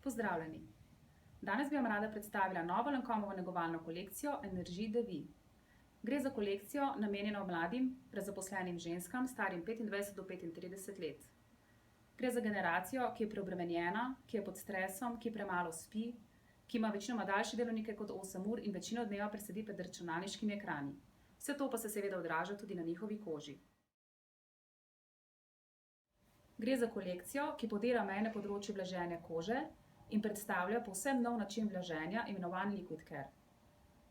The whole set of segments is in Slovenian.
Pozdravljeni! Danes bi vam rada predstavila novo Lancomovo negovalno kolekcijo Energy de Vie. Gre za kolekcijo namenjeno mladim, prezaposlenim ženskam, starim 25 do 35 let. Gre za generacijo, ki je preobremenjena, ki je pod stresom, ki premalo spi, ki ima večinoma daljše delovnike kot 8 ur in večino dneva presedi pred računalniškimi ekrani. Vse to pa se seveda odraža tudi na njihovi koži. Gre za kolekcijo, ki podira meje na področju vlaženja kože in predstavlja povsem nov način vlaženja, imenovan Liquid Care.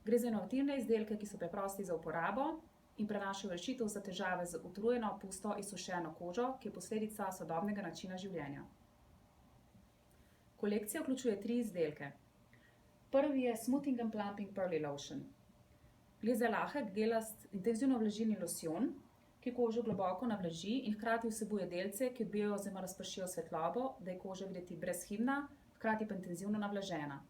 Gre za inovativne izdelke, ki so preprosti za uporabo in prinašajo rešitev za težave z utrujeno, pusto, izsušeno kožo, ki je posledica sodobnega načina življenja. Kolekcija vključuje 3 izdelke. Prvi je Smoothing and Plumping Pearly Lotion. Gre za lahek, gelast, intenzivno vlažilni losjon, ki kožo globoko navlaži in hkrati vsebuje delce, ki odbijajo oziroma razpršijo svetlobo, da je koža videti brezhibna, hkrati pa intenzivno navlažena.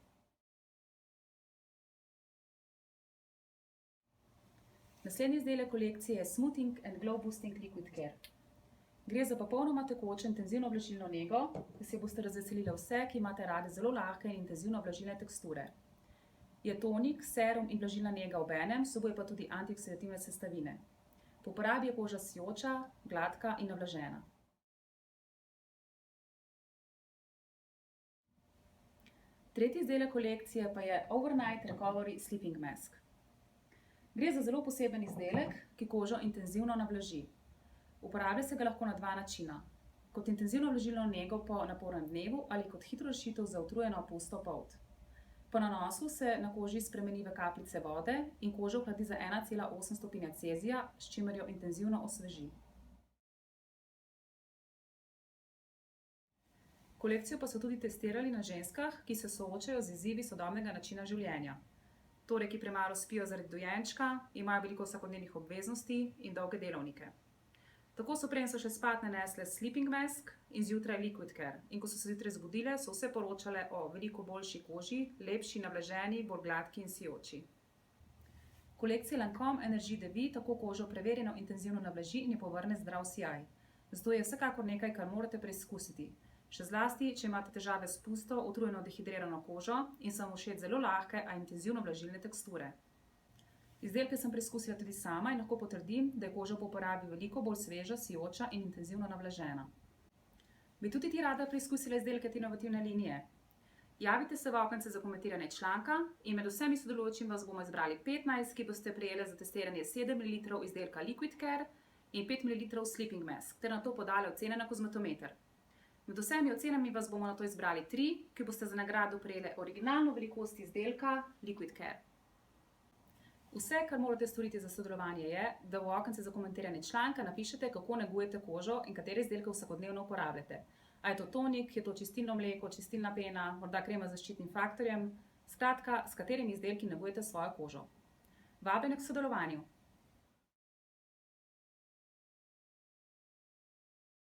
Naslednji izdelek kolekcije je Smoothing and Glow Boosting Liquid Care. Gre za popolnoma tekočo intenzivno vlažilno nego, ki se boste razveselile vse, ki imate radi zelo lahke in intenzivno vlažilne teksture. Je tonik, serum in vlažilna nega obenem, vsebuje pa tudi antioksidativne sestavine. Po uporabi je koža sijoča, gladka in navlažena. Tretji izdelek kolekcije pa je Overnight Recovery Sleeping Mask. Gre za zelo poseben izdelek, ki kožo intenzivno navlaži. Uporablja se ga lahko na 2 načina. Kot intenzivno vlažilno nego po napornem dnevu ali kot hitro rešitev za utrujeno pusto polt. Po nanosu se na koži spremeni v kapljice vode in kožo ohladi za 1,8 stopinja Celzija, s čimer jo intenzivno osveži. Kolekcijo pa so tudi testirali na ženskah, ki se soočajo z izzivi sodobnega načina življenja. Torej, ki premalo spijo zaradi dojenčka, imajo veliko vsakodnevnih obveznosti in dolge delovnike. Tako so preden so še spat nanesle Sleeping Mask in zjutraj Liquid Care. In ko so se zjutraj zbudile, so vse poročale o veliko boljši koži, lepši, navlaženi, bolj gladki in sijoči. Kolekcija Lancome Energy de Vie tako kožo preverjeno intenzivno navlaži in jo povrne zdrav sijaj. Zato je vsekakor nekaj, kar morate preizkusiti. Še zlasti, če imate težave s pusto, utrujeno dehidrirano kožo in so vam všeč zelo lahke, a intenzivno vlažilne teksture. Izdelke sem preizkusila tudi sama in lahko potrdim, da je koža po uporabi veliko bolj sveža, sijoča in intenzivno navlažena. Bi tudi ti rada preizkusila izdelke te inovativne linije? Javite se v okence za komentiranje članka in med vsemi sodelujočimi vas bomo izbrali 15, ki boste prejeli za testiranje 7 ml izdelka Liquid Care in 5 ml Sleeping Mask, ter nato podali ocene na kozmetometer. Med vsemi ocenami vas bomo nato izbrali 3, ki boste za nagrado prejeli originalno velikost izdelka Liquid Care. Vse, kar morate storiti za sodelovanje je, da v okence za komentiranje članka napišete, kako negujete kožo in katere izdelke vsakodnevno uporabljate. A je to tonik, je to čistilno mleko, čistilna pena, morda krema z zaščitnim faktorjem, skratka, s katerimi izdelki negujete svojo kožo. Vabljeni k sodelovanju!